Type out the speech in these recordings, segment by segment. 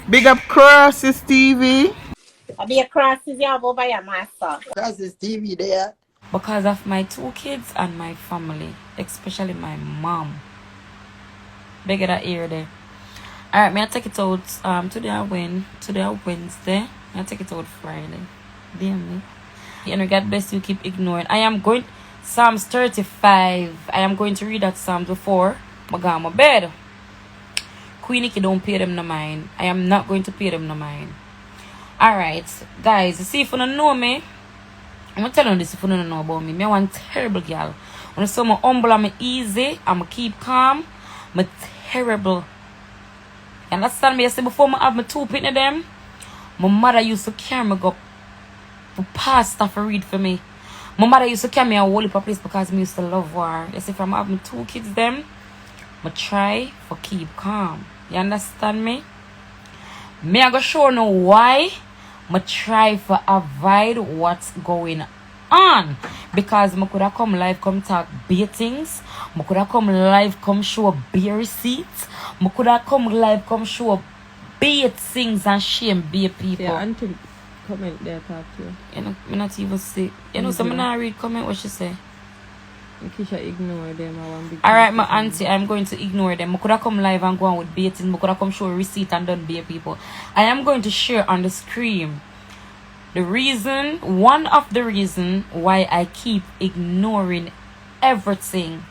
Big up Crosses TV. I'll be a crosses you have over your master. Crosses TV there. Because of my 2 kids and my family, especially my mom. Bigger that ear there. Alright, may I take it out today I Wednesday. I take it out Friday. Damn me. And God bless you, keep ignoring. I am going Psalms 35. I am going to read that Psalms before I go on my bed. Queen Nikki don't pay them no mind. I am not going to pay them no mind. Alright, guys, see if you don't know me. I'm gonna tell you this if you don't know about me. I'm one terrible girl. When I say I'm humble, I'm easy, I'm keep calm, I'm terrible. You understand me? I say before I have my 2 pitney them, my mother used to carry me go for pastor for read for me. My mother used to carry me a whole heap of place because I used to love war. You see, from I have my 2 kids them, I try for keep calm. You understand me? Me I go show no why I try for avoid what's going on. Because I could have come live come talk beer things. I could have come live come show beer receipts. I could have come live come show beer things and shame beer people. Yeah, auntie comment there talk to you. You know, me not even see. You know, so I not read comment what she say. Nikki ignore them. I want big Alright, my auntie, I'm going to ignore them. I could have come live and go on with baiting. I could have come show a receipt and done beer people. I am going to share on the screen one of the reason why I keep ignoring everything.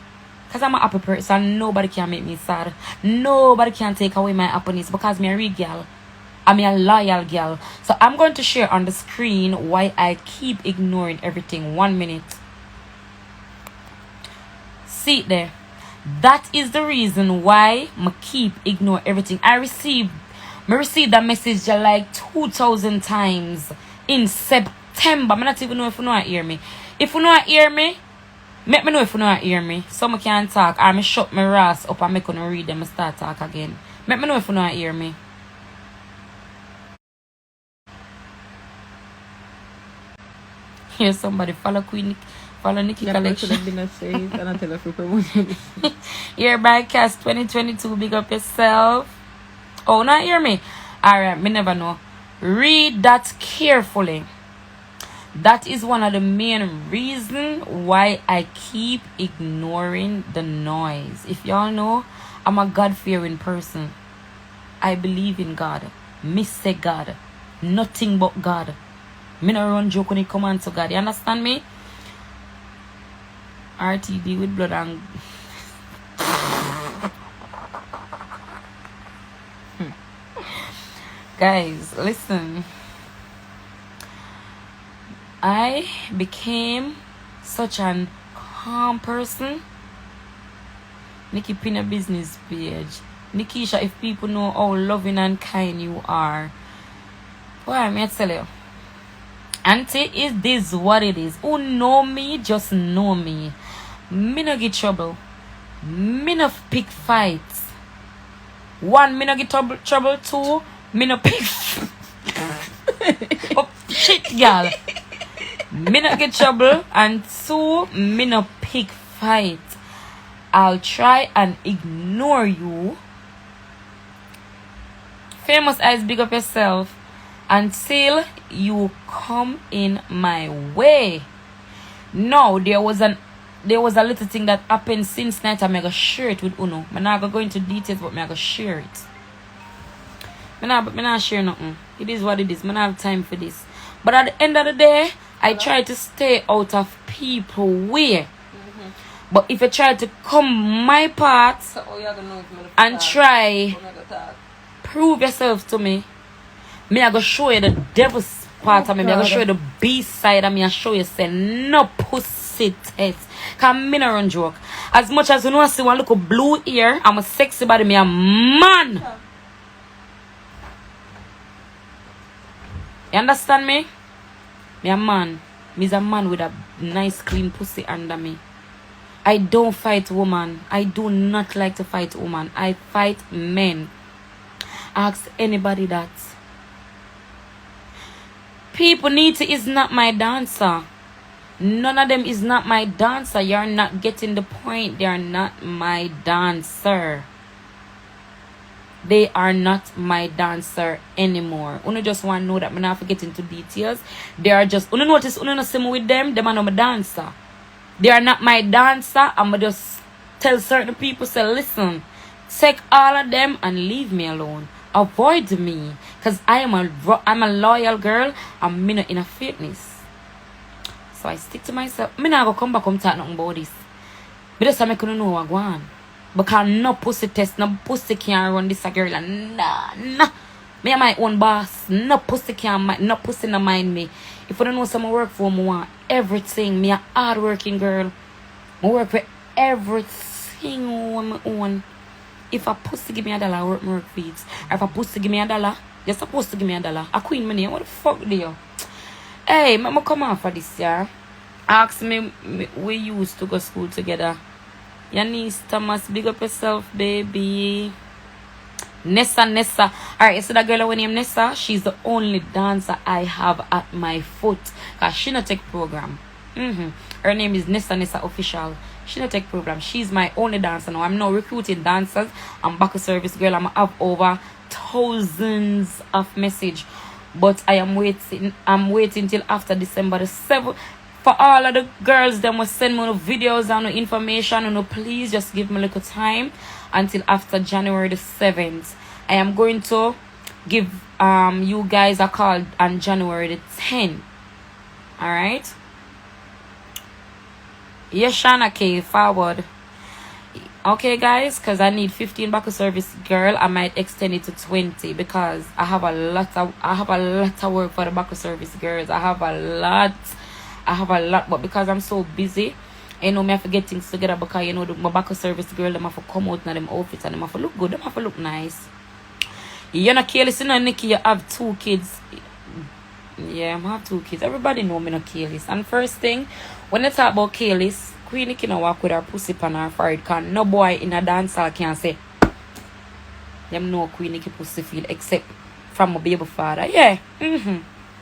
Because I'm a happy person. Nobody can make me sad. Nobody can take away my happiness because I'm a real girl. I'm a loyal girl. So I'm going to share on the screen why I keep ignoring everything. 1 minute. See it there. That is the reason why I keep ignore everything. I received that message like 2,000 times in September. I not even know if you know I hear me. If you know I hear me, let me know if you know I hear me. So I can talk. I shut my ass up and make you read them and start talk again. Let me know if you know I hear me. Here somebody follow Nikki collection. Have been a save and I tell her for promotion. Here broadcast 2022. Big up yourself. Oh, not hear me. Alright, me never know. Read that carefully. That is one of the main reasons why I keep ignoring the noise. If y'all know, I'm a God-fearing person. I believe in God. Me say God. Nothing but God. Me no run joke when it come on to God. You understand me? RTD with blood and guys, listen. I became such an calm person. Nikki pin a business page. Nikisha, if people know how loving and kind you are, why may I tell you? Auntie, is this what it is? Who know me, just know me. Me no get trouble. Me no pick fights. 1, me no get trouble. 2, me no pick oh, shit, girl. Me no get trouble. And 2, me no pick fight. I'll try and ignore you. Famous eyes, big up yourself. Until you come in my way. No, there was a little thing that happened since night. I'm gonna share it with Uno. I'm not gonna go into details, but I'm gonna share it. I'm not share nothing. It is what it is. I don't have time for this. But at the end of the day, I try to stay out of people way. But if you try to come my path and try prove yourself to me, me I go show you the devil's part of me. I go show you the B side of me. I show you say no pussy tits. Cause me no run joke. As much as you know I see one little blue ear, I'm a sexy body, me a man. You understand me? Me a man. Me's a man with a nice clean pussy under me. I don't fight woman. I do not like to fight woman. I fight men. Ask anybody that. People need to is not my dancer. None of them is not my dancer. You're not getting the point. They are not my dancer. They are not my dancer anymore. Uno just want to know that. I'm not forget into details. They are just, uno notice, uno no see me with them. Them are not my dancer. They are not my dancer. I'ma just tell certain people, say, listen, take all of them and leave me alone. Avoid me. Because I'm a loyal girl. I'm not in a fitness. So I stick to myself. I'm not going to come back and talk nothing about this. But that's how I couldn't know what I want. Because no pussy test, no pussy can run this a girl. Nah. Me and my own boss. No pussy no pussy no mind me. If I don't know someone work for me, want everything. Me a hard working girl. I work for everything on my own. If a pussy give me $1, I work my work for it. Or if a pussy give me $1, you're supposed to give me $1. A queen money, what the fuck do you? Hey, I'm come on for this year. Ask me, we used to go school together. Your niece Thomas, big up yourself, baby. Nessa. Alright, you see that girl when named Nessa? She's the only dancer I have at my foot. Cause she not take program. Her name is Nessa Official. She not take program. She's my only dancer now. I'm now recruiting dancers. I'm back a service girl. I'm have over thousands of message. But I'm waiting till after December the 7th. For all of the girls that must send me no videos and no information, and no, please just give me a little time until after January the 7th. I am going to give you guys a call on January the 10th. Alright? Yes, Shana K, forward. Okay, guys, because I need 15 back of service girl. I might extend it to 20 because I have a lot of work for the back of service girls. I have a lot, but because I'm so busy, you know, me have to get things together because, you know, my back of service girl, them have to come out in them outfits and them have to look good, them have to look nice. You're not careless, you know, Nikki, you have 2 kids. Yeah, I have 2 kids. Everybody know me not careless. And first thing, when they talk about careless, Queen Nikki no walk with her pussy on her forehead because no boy in a dance hall can say them know Queen Nikki pussy feel except from my baby father. Yeah.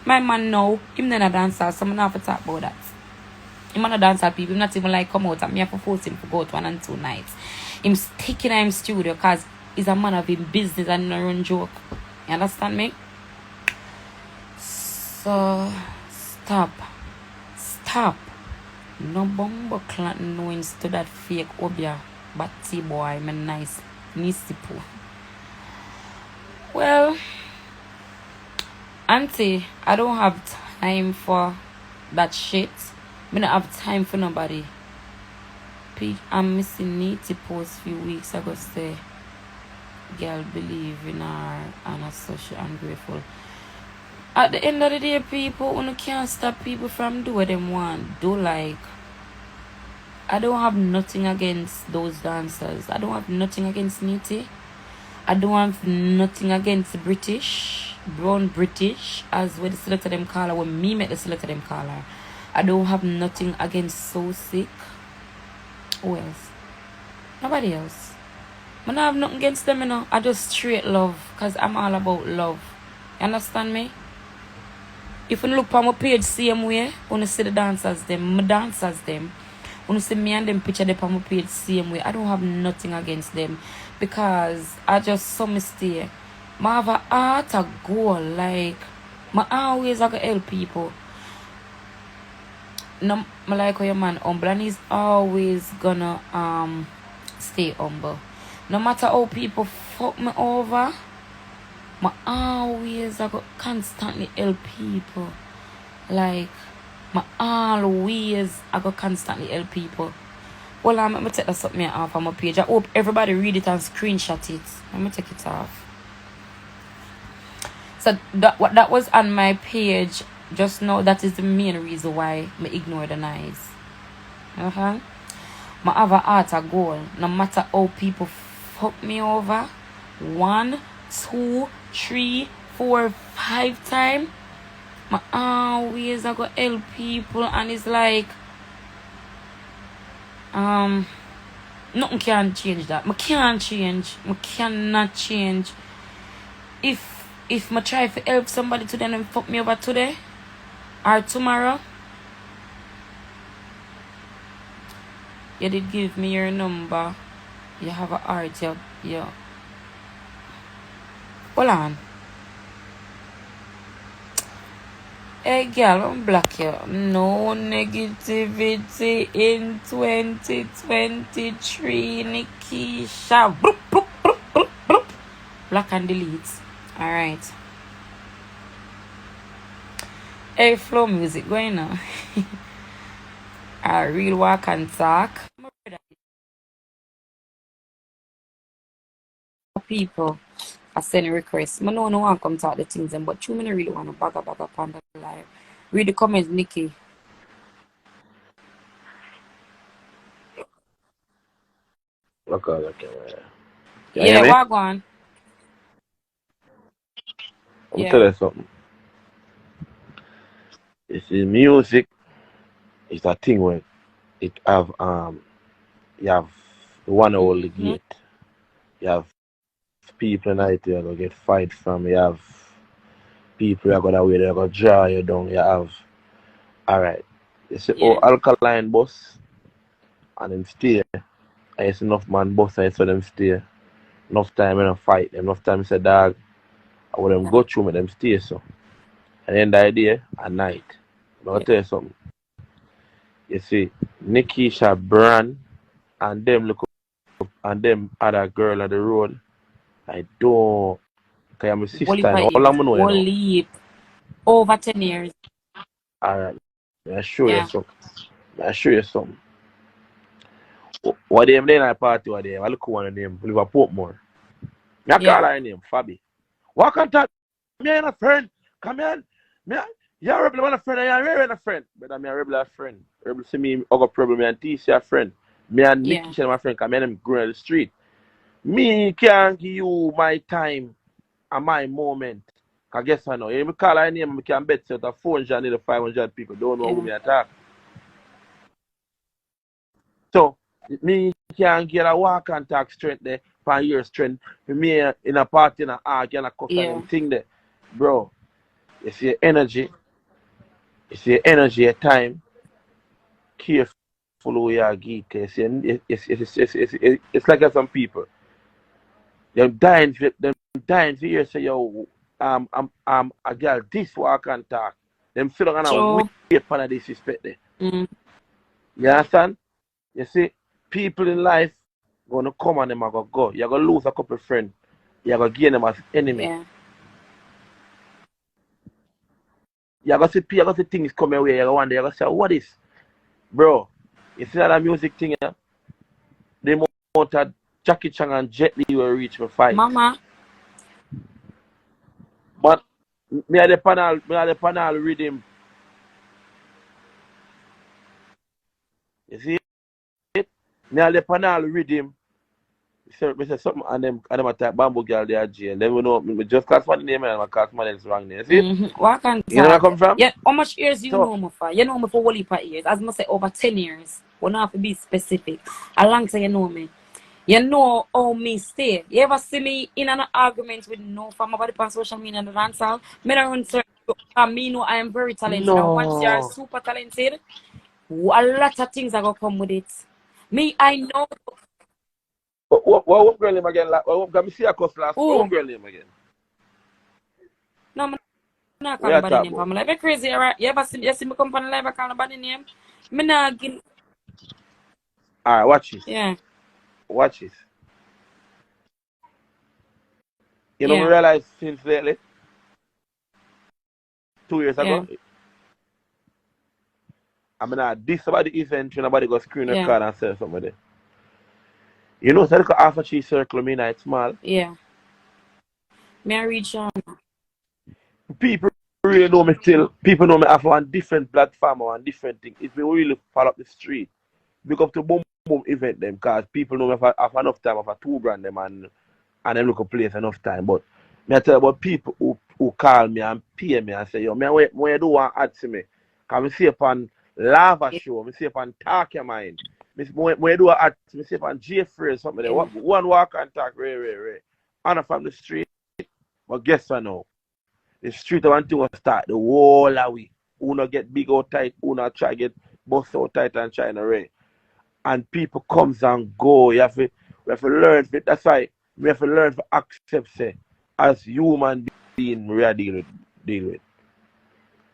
My man know him not a dancer, so I'm not have to talk about that. Him not a dancer people, him not even like come out and me have to force him to go out 1 and 2 nights. Him sticking in him studio because he's a man of his business and no run joke. You understand me? So stop. No bumbo clan knowings to that fake obia batty boy, my nice nisipo. Well, auntie, I don't have time for that shit. I don't have time for nobody. I'm missing Nitty post few weeks ago say girl believe in her and so she ungrateful. At the end of the day, people, you can't stop people from doing what they want. Do like, I don't have nothing against those dancers. I don't have nothing against Nitty. I don't have nothing against British, brown British, as when the selected them call her, when me met the selected them call her. I don't have nothing against So Sick. Who else? Nobody else. I don't have nothing against them, you know. I just straight love, because I'm all about love. You understand me? If you look on my page same way, when see the dancers them, my dancers them, when see me and them picture them on my page same way, I don't have nothing against them. Because I just so mistake. I have a heart a goal, like I always I go help people. No, I like how your man humble and he's always gonna stay humble. No matter how people fuck me over, I always I go constantly help people. Like I go constantly help people. Well, I'm gonna take that something off on my page. I hope everybody read it and screenshot it. I'm gonna take it off. So that was on my page. Just know that is the main reason why I ignore the nice. I have a heart a goal. No matter how people fuck me over, 1, 2, 3, 4, 5 times, I always I go help people, and it's like nothing can change that. I can't change. I cannot change. If I try to help somebody today and fuck me over today or tomorrow, you did give me your number. You have a heart, yeah. Hold on. Hey girl, I'm block you. No negativity in 2023, Nikki. Bloop, bloop, bloop, bloop, bloop. Block and delete. Alright. Hey, flow music going on. Real walk and talk. People are sending requests. I know no one come talk the things, but too many really want to bag up on the live. Read the comments, Nikki. Okay. Can you hear Yeah, me? what go on? I'm Yeah, tell you something. You see, music is a thing where it have you have the one who hold the mm-hmm. gate. You have people in it you're gonna get fight from. You have people you're gonna wait, they're gonna draw you down. You have alright. You see Yeah, alkaline bus and them stay. And it's enough man bus and so them stay. Enough time in a fight, enough time say dog. I want them yeah. go through me, them stay so. And then the idea at night. I'm gonna Yeah. tell you something. You see, Nikki Brand and them look up and them other girl on the road. I don't cause I'm my Whole sister heap and of all years. I'm know you Whole know. heap. Over 10 years. Alright. I show you Yeah, something. I show you something. What them then I party what them? I look one of them, live a Portmore. Me I call yeah, her name, Fabi. What contact me and a friend? Come here. Me, you're a rebel and a friend, and you're a friend. But I'm a rebel and a friend. Rebel see me, I got problem, me and TC a friend. Me and yeah. Nikki share my friend, come me and them growing on the street. Me can't give you my time and my moment. Cause guess I know. If you call her name, I can bet you that 400 and 500 people don't know who Yeah. me attack. So me can get a walk and talk strength there, for your strength. For me in a party and a argue and a cuss and Yeah. them thing there. Bro, you see your energy, your time, careful who you are geek. You see, it's like some people. Them dying for you say yo a girl this walk and talk. Them still gonna So, wait for the disrespect there. mm, You understand? You see, people in life gonna come and them are gonna go. You're gonna lose a couple of friends. You're gonna gain them as enemy. yeah. You're gonna see things come your way. You're gonna wonder, you're gonna say, what is? Bro, you see that music thing, yeah? The amount of Jackie Chan and Jet Li will reach for fight. Mama. But me at the panel rhythm. You see it? Me at the panel rhythm. Me say something and them attack bamboo girl they are jail. Then we know me just cause one name and I cause one else wrong there. You see it? Mm-hmm. What can You know where I talk? come from? Yeah, how much years you So know me for? You know me for whole heap of years. As I say, over 10 years. We don't have to be specific. Alongside you know me. You know how me stay. You ever see me in an argument with no from about the social media and the dance hall? Me don't run circle. And me know I am very talented. And once you are no. super talented, a lot of things are gonna come with it. Me, I know. What girl name again? Let me see a cuss last. What Oh, girl name again? no, I'm not What calling you nobody talk name for about? my life. You crazy, right? You see me come from the live, I call nobody name. Me not give, Alright, watch this. yeah, Watch this. You know me yeah, realize since lately, 2 years yeah, ago, I mean this about the event when nobody go screen a yeah, card and sell something there. You know, so look at half a cheese circle me now it's small. yeah. Me I reach on. People really know me still. People know me have one different platform or one different thing. If you really follow up the street, look up to boom boom event them cause people know me have enough time of a two brand them and them look a place enough time. But me I tell you about people who call me and pay me and say, yo, me when you do want add to me. Cause me see upon lava Yeah, show, me see upon talk your mind. When you do want add to me see upon Jeffrey or something there. yeah. One walk and talk, Ray. And from the street. But guess what now? The street want to start the whole away. Who not get big or tight, who not try get bust out tight and trying to ray. And people comes and go. We have to learn. That's why we have to learn to accept say. as human being we are deal with.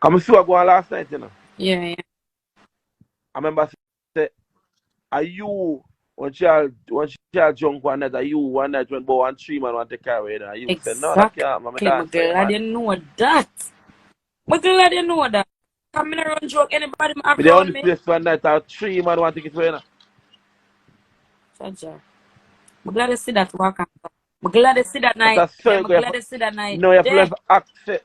Come see what go on last night, you know. Yeah. I remember say are you when she drunk one night, are you one night when boy and 3 man want to carry it, and you said no, that Exactly. can't, man, I I'm dance for you, glad man. you know that. I'm glad you know that. Come in around joke anybody I have But the only around me. place one night 3 man want to get for you, know. Chacha. I'm glad to see that walk on. I'm glad to see that But night. I Yeah, saw you I'm go, glad to see that night. no, you have to Yeah. learn to act, say,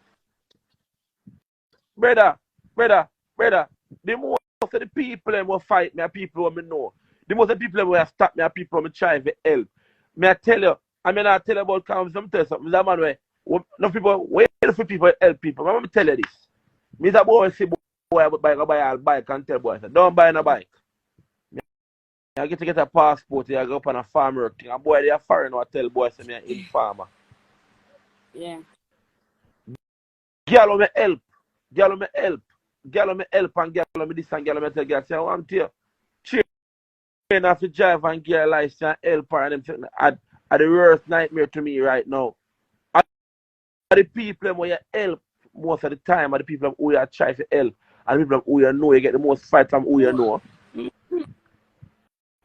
brother, brother, brother. The most of the people them will fight me are people who me know. The most of the people them will stop me are people who me try to help. Me I tell you, I mean I tell you about some tell something. That man where no people wait for people help people. Let me tell you this. Me a boy say boy buy a bike and tell boy say don't buy no bike. I get a passport, I go up on a farmer thing. A boy they a foreign I tell boy say me a in farmer. Yeah. Girl me help. Girl me help. Girl me help and girl me this and girl me tell girl say I want to train have to drive and get a license and help her and them at the worst nightmare to me right now. Are the people where you help most of the time are the people who you try to help and the people who you know you get the most fight from who you know.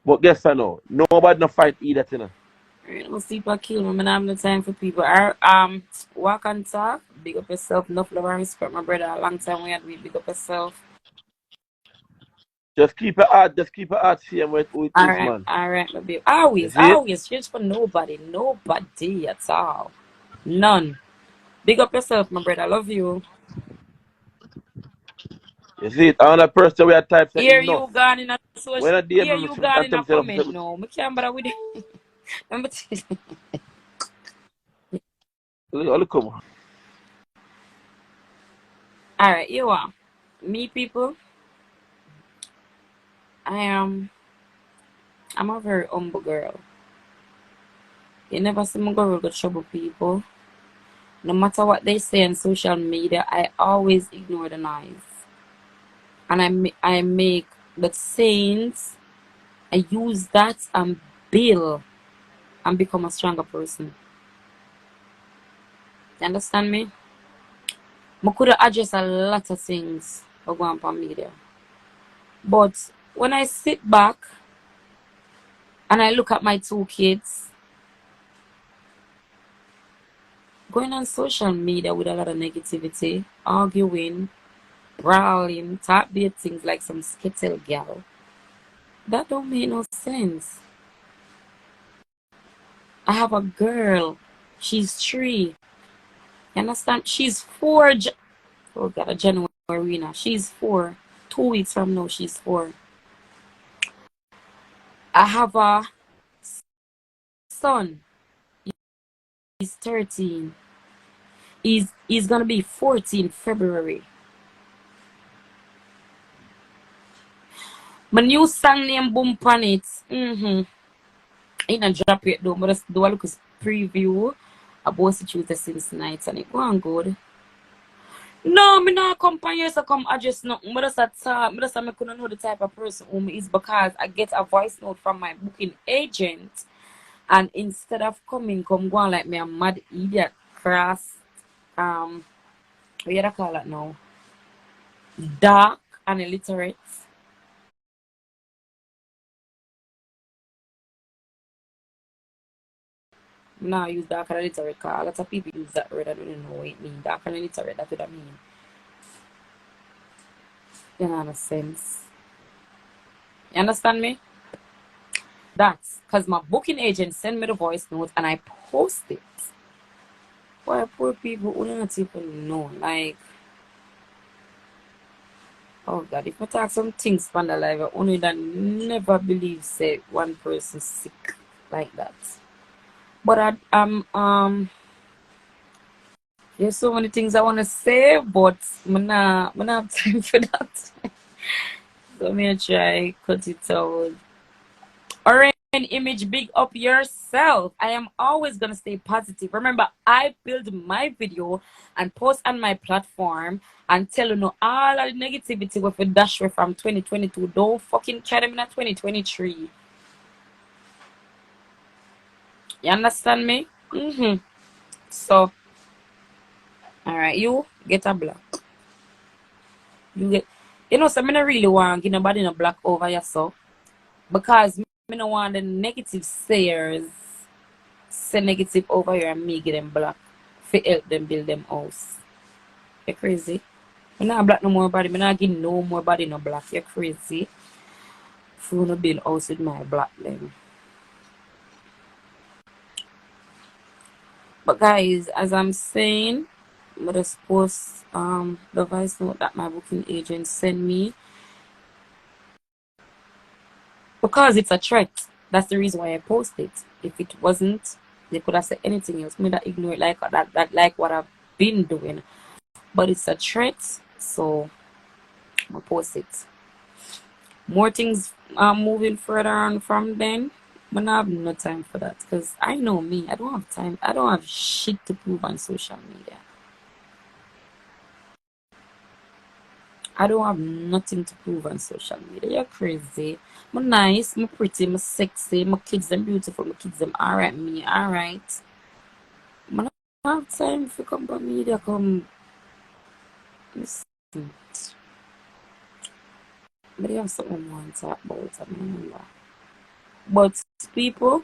But guess what now? Nobody no fight either thing. You know, people kill me. I don't have no time for people. Walk and talk. Big up yourself. Enough love and respect, my brother. A long time we had with big up yourself. Just keep it heart same with this man. All right, my baby. You Always, see it? always. Change for nobody. Nobody at all. None. Big up yourself, my brother. I love you. You see it? Another person we are type say Here enough. you gone in a social. When I DM Here him you gone in a attempt to comment now. Me can't bother with it. Let me tell you. look come. All right, you are. Me, people. I am. I'm a very humble girl. You never see me go with trouble people. No matter what they say on social media, I always ignore the noise. And I make the sayings, I use that and build and become a stronger person. You understand me? I could have addressed a lot of things that go on media. But when I sit back and I look at my 2 kids, going on social media with a lot of negativity, arguing, brawling, talk big things like some skittle gal, that don't make no sense. I have a girl. She's 3. You understand? She's 4. Oh God, a January now. She's 4. 2 weeks from now, she's 4. I have a son. He's 13. He's gonna be 14 February. My new song name Boom Pan it. Ain't a drop yet though, but just do a look at preview about situation since night and it go on good. No, me not come pan here to come address nothing. But just a talk. But just I couldn't know the type of person who me is because I get a voice note from my booking agent, and instead of come go on like me a mad idiot cross what you call it now? Dark and illiterate. Nah, use dark and illiterate because a lot of people use that word. I don't know what it means. Dark and illiterate, that's what I mean. You know, no sense. You understand me? That's because my booking agent sent me the voice note and I post it. Why poor people who don't even know? Like, oh God, if I talk some things from the life, I only that never believe say one person sick like that. But there's so many things I wanna say, but I don't have time for that. So me try cut it out. Alright, image, big up yourself. I am always gonna stay positive. Remember, I build my video and post on my platform and tell you know all of the negativity with a dash from 2022. Don't fucking try them in 2023. You understand me? So, alright, you get a block. You get, so I don't really want give nobody no block over yourself because I don't want the negative sayers say negative over here and me get them block for help them build them house. You crazy? I not block no more body. I not give no more body no block. You crazy? If you wanna build house with my block them. But guys, as I'm saying, I'm just post the voice note that my booking agent sent me because it's a threat. That's the reason why I post it. If it wasn't, they could have said anything else. Me that ignore it like that like what I've been doing. But it's a threat, so I'm gonna post it. More things moving further on from then. But I have no time for that because I know me. I don't have time. I don't have shit to prove on social media. I don't have nothing to prove on social media. You're crazy. I'm nice, I'm pretty, I'm sexy, my kids them beautiful, my kids them alright, me alright. I don't have time for come to media, come listen. But you have something I want to talk about, I remember. But people,